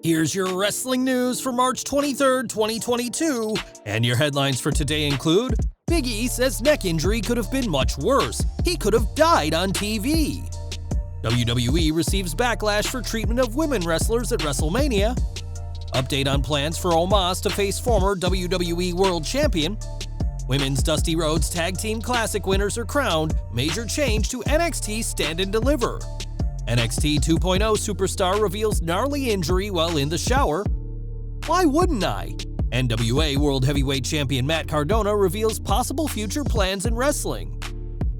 Here's your wrestling news for March 23rd, 2022, and your headlines for today include: Big E says neck injury could have been much worse. He could have died on TV. WWE receives backlash for treatment of women wrestlers at WrestleMania. Update on plans for Omos to face former WWE World Champion. Women's Dusty Rhodes Tag Team Classic winners are crowned. Major change to NXT Stand and Deliver. NXT 2.0 superstar reveals gnarly injury while in the shower. Why wouldn't I? NWA World Heavyweight Champion Matt Cardona reveals possible future plans in wrestling.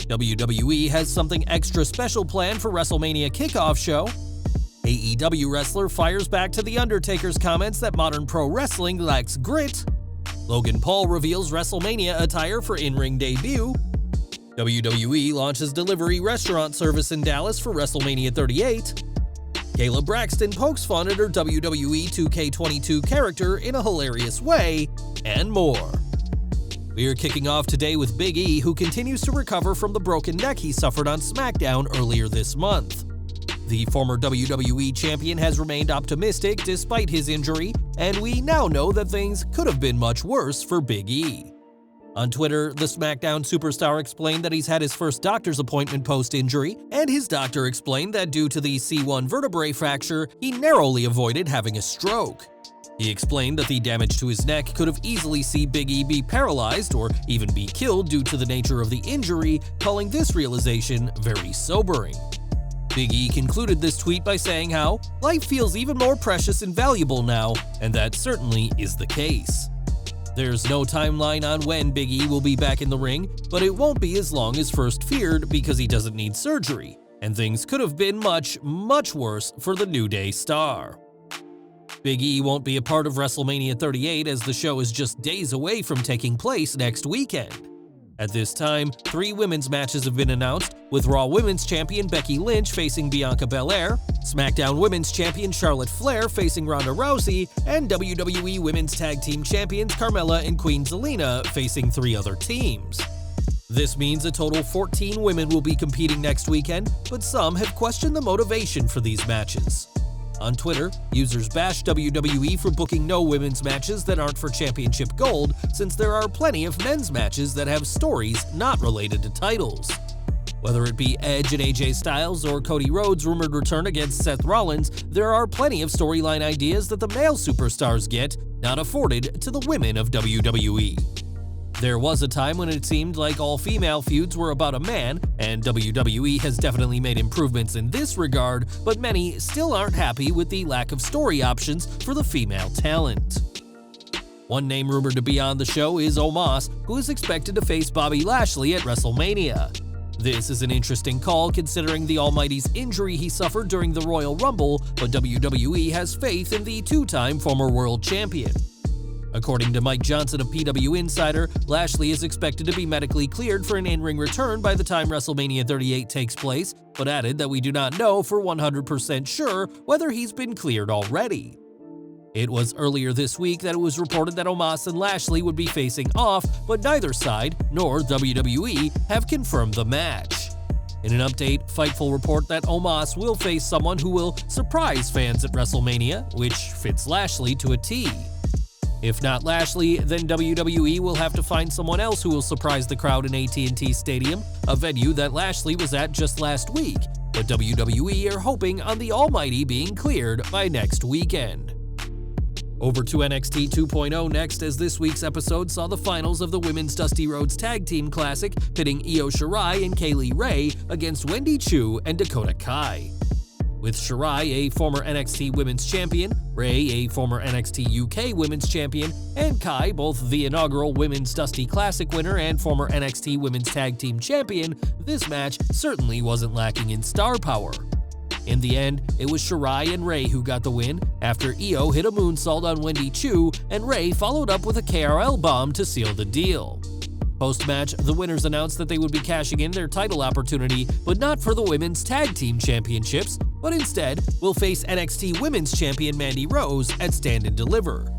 WWE has something extra special planned for WrestleMania kickoff show. AEW wrestler fires back to The Undertaker's comments that modern pro wrestling lacks grit. Logan Paul reveals WrestleMania attire for in-ring debut. WWE launches delivery restaurant service in Dallas for WrestleMania 38. Kayla Braxton pokes fun at her WWE 2K22 character in a hilarious way, and more. We're kicking off today with Big E, who continues to recover from the broken neck he suffered on SmackDown earlier this month. The former WWE champion has remained optimistic despite his injury, and we now know that things could have been much worse for Big E. On Twitter, the SmackDown superstar explained that he's had his first doctor's appointment post-injury, and his doctor explained that due to the C1 vertebrae fracture, he narrowly avoided having a stroke. He explained that the damage to his neck could have easily seen Big E be paralyzed or even be killed due to the nature of the injury, calling this realization very sobering. Big E concluded this tweet by saying how life feels even more precious and valuable now, and that certainly is the case. There's no timeline on when Big E will be back in the ring, but it won't be as long as first feared because he doesn't need surgery, and things could have been much worse for the New Day star. Big E won't be a part of WrestleMania 38 as the show is just days away from taking place next weekend. At this time, 3 women's matches have been announced, with Raw Women's Champion Becky Lynch facing Bianca Belair, SmackDown Women's Champion Charlotte Flair facing Ronda Rousey, and WWE Women's Tag Team Champions Carmella and Queen Zelina facing 3 other teams. This means a total 14 women will be competing next weekend, but some have questioned the motivation for these matches. On Twitter, users bash WWE for booking no women's matches that aren't for championship gold, since there are plenty of men's matches that have stories not related to titles. Whether it be Edge and AJ Styles or Cody Rhodes' rumored return against Seth Rollins, there are plenty of storyline ideas that the male superstars get, not afforded to the women of WWE. There was a time when it seemed like all female feuds were about a man, and WWE has definitely made improvements in this regard, but many still aren't happy with the lack of story options for the female talent. One name rumored to be on the show is Omos, who is expected to face Bobby Lashley at WrestleMania. This is an interesting call considering the Almighty's injury he suffered during the Royal Rumble, but WWE has faith in the 2-time former world champion. According to Mike Johnson of PW Insider, Lashley is expected to be medically cleared for an in-ring return by the time WrestleMania 38 takes place, but added that we do not know for 100% sure whether he's been cleared already. It was earlier this week that it was reported that Omos and Lashley would be facing off, but neither side, nor WWE, have confirmed the match. In an update, Fightful report that Omos will face someone who will surprise fans at WrestleMania, which fits Lashley to a T. If not Lashley, then WWE will have to find someone else who will surprise the crowd in AT&T Stadium, a venue that Lashley was at just last week, but WWE are hoping on the Almighty being cleared by next weekend. Over to NXT 2.0 next, as this week's episode saw the finals of the Women's Dusty Rhodes Tag Team Classic, pitting Io Shirai and Kayla Ray against Wendy Choo and Dakota Kai. With Shirai, a former NXT Women's Champion, Ray, a former NXT UK Women's Champion, and Kai, both the inaugural Women's Dusty Classic winner and former NXT Women's Tag Team Champion, this match certainly wasn't lacking in star power. In the end, it was Shirai and Ray who got the win after Io hit a moonsault on Wendy Choo and Ray followed up with a KRL bomb to seal the deal. Post-match, the winners announced that they would be cashing in their title opportunity, but not for the Women's Tag Team Championships, but instead will face NXT Women's Champion Mandy Rose at Stand and Deliver.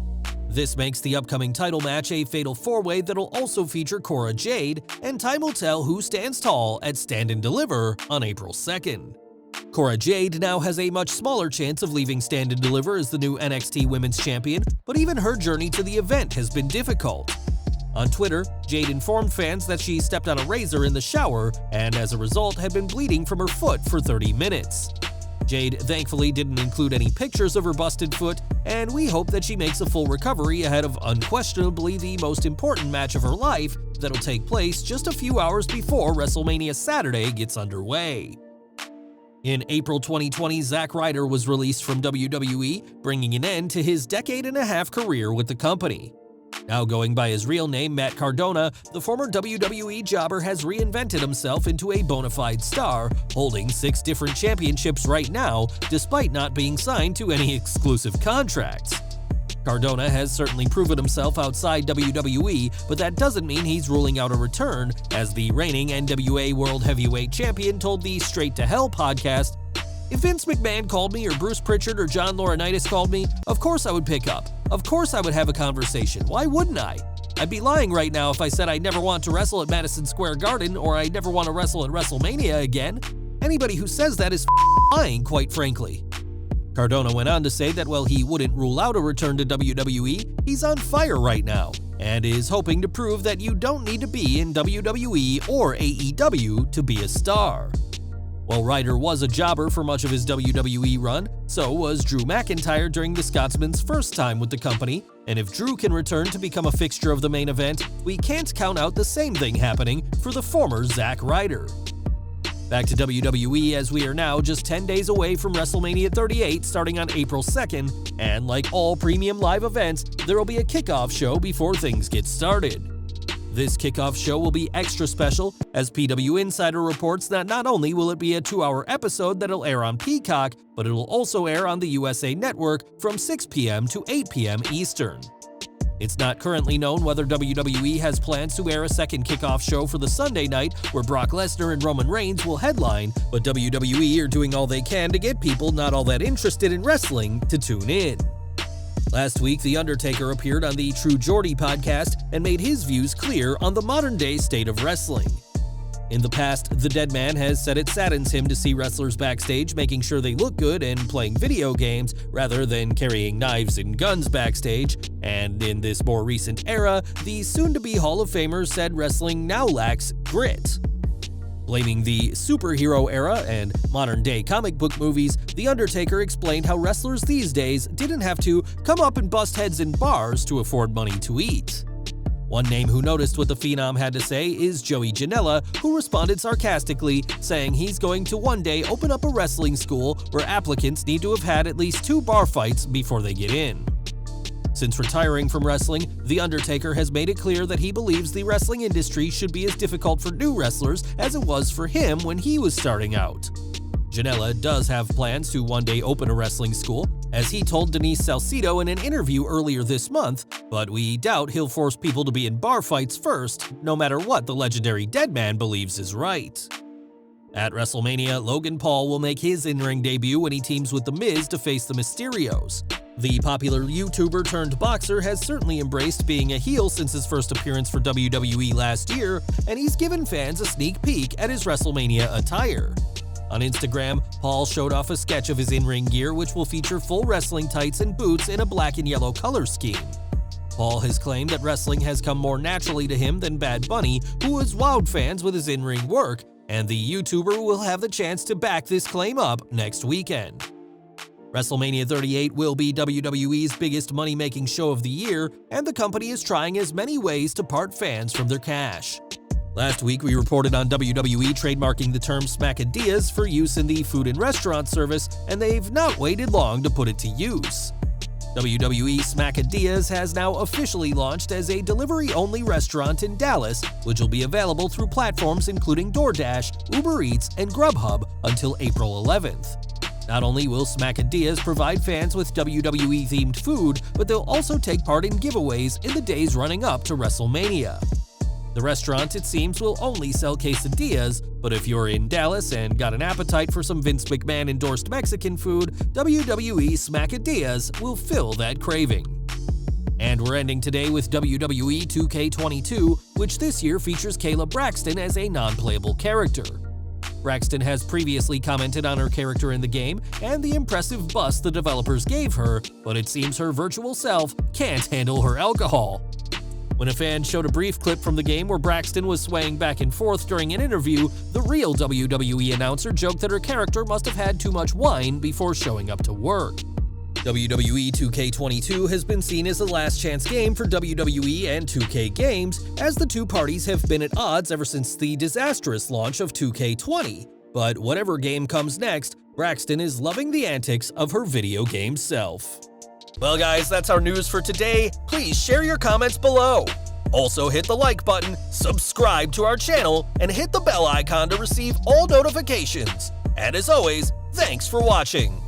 This makes the upcoming title match a fatal 4-way that'll also feature Cora Jade, and time will tell who stands tall at Stand and Deliver on April 2nd. Cora Jade now has a much smaller chance of leaving Stand and Deliver as the new NXT Women's Champion, but even her journey to the event has been difficult. On Twitter, Jade informed fans that she stepped on a razor in the shower and as a result had been bleeding from her foot for 30 minutes. Jade thankfully didn't include any pictures of her busted foot, and we hope that she makes a full recovery ahead of unquestionably the most important match of her life that'll take place just a few hours before WrestleMania Saturday gets underway. In April 2020, Zack Ryder was released from WWE, bringing an end to his decade-and-a-half career with the company. Now going by his real name, Matt Cardona, the former WWE jobber has reinvented himself into a bona fide star, holding 6 different championships right now, despite not being signed to any exclusive contracts. Cardona has certainly proven himself outside WWE, but that doesn't mean he's ruling out a return, as the reigning NWA World Heavyweight Champion told the Straight to Hell podcast, "If Vince McMahon called me or Bruce Pritchard or John Laurinaitis called me, of course I would pick up. Of course I would have a conversation. Why wouldn't I? I'd be lying right now if I said I never want to wrestle at Madison Square Garden or I never want to wrestle at WrestleMania again. Anybody who says that is lying, quite frankly." Cardona went on to say that while he wouldn't rule out a return to WWE, he's on fire right now and is hoping to prove that you don't need to be in WWE or AEW to be a star. While Ryder was a jobber for much of his WWE run, so was Drew McIntyre during the Scotsman's first time with the company, and if Drew can return to become a fixture of the main event, we can't count out the same thing happening for the former Zack Ryder. Back to WWE, as we are now just 10 days away from WrestleMania 38 starting on April 2nd, and like all premium live events, there will be a kickoff show before things get started. This kickoff show will be extra special, as PW Insider reports that not only will it be a 2-hour episode that'll air on Peacock, but it'll also air on the USA Network from 6 p.m. to 8 p.m. Eastern. It's not currently known whether WWE has plans to air a second kickoff show for the Sunday night where Brock Lesnar and Roman Reigns will headline, but WWE are doing all they can to get people not all that interested in wrestling to tune in. Last week, The Undertaker appeared on the True Geordie podcast and made his views clear on the modern-day state of wrestling. In the past, the dead man has said it saddens him to see wrestlers backstage making sure they look good and playing video games rather than carrying knives and guns backstage, and in this more recent era, the soon-to-be Hall of Famer said wrestling now lacks grit. Blaming the superhero era and modern-day comic book movies, The Undertaker explained how wrestlers these days didn't have to come up and bust heads in bars to afford money to eat. One name who noticed what the Phenom had to say is Joey Janela, who responded sarcastically, saying he's going to one day open up a wrestling school where applicants need to have had at least 2 bar fights before they get in. Since retiring from wrestling, The Undertaker has made it clear that he believes the wrestling industry should be as difficult for new wrestlers as it was for him when he was starting out. Janela does have plans to one day open a wrestling school, as he told Denise Salcido in an interview earlier this month, but we doubt he'll force people to be in bar fights first, no matter what the legendary Deadman believes is right. At WrestleMania, Logan Paul will make his in-ring debut when he teams with The Miz to face the Mysterios. The popular YouTuber turned boxer has certainly embraced being a heel since his first appearance for WWE last year, and he's given fans a sneak peek at his WrestleMania attire. On Instagram, Paul showed off a sketch of his in-ring gear, which will feature full wrestling tights and boots in a black and yellow color scheme. Paul has claimed that wrestling has come more naturally to him than Bad Bunny, who has wowed fans with his in-ring work, and the YouTuber will have the chance to back this claim up next weekend. WrestleMania 38 will be WWE's biggest money-making show of the year, and the company is trying as many ways to part fans from their cash. Last week, we reported on WWE trademarking the term Smackadias for use in the food and restaurant service, and they've not waited long to put it to use. WWE Smackadias has now officially launched as a delivery-only restaurant in Dallas, which will be available through platforms including DoorDash, Uber Eats, and Grubhub until April 11th. Not only will Smackadias provide fans with WWE-themed food, but they'll also take part in giveaways in the days running up to WrestleMania. The restaurant, it seems, will only sell quesadillas, but if you're in Dallas and got an appetite for some Vince McMahon-endorsed Mexican food, WWE Smackadias will fill that craving. And we're ending today with WWE 2K22, which this year features Kayla Braxton as a non-playable character. Braxton has previously commented on her character in the game and the impressive bust the developers gave her, but it seems her virtual self can't handle her alcohol. When a fan showed a brief clip from the game where Braxton was swaying back and forth during an interview, the real WWE announcer joked that her character must have had too much wine before showing up to work. WWE 2K22 has been seen as a last-chance game for WWE and 2K games, as the two parties have been at odds ever since the disastrous launch of 2K20. But whatever game comes next, Braxton is loving the antics of her video game self. Well guys, that's our news for today. Please share your comments below. Also hit the like button, subscribe to our channel, and hit the bell icon to receive all notifications. And as always, thanks for watching.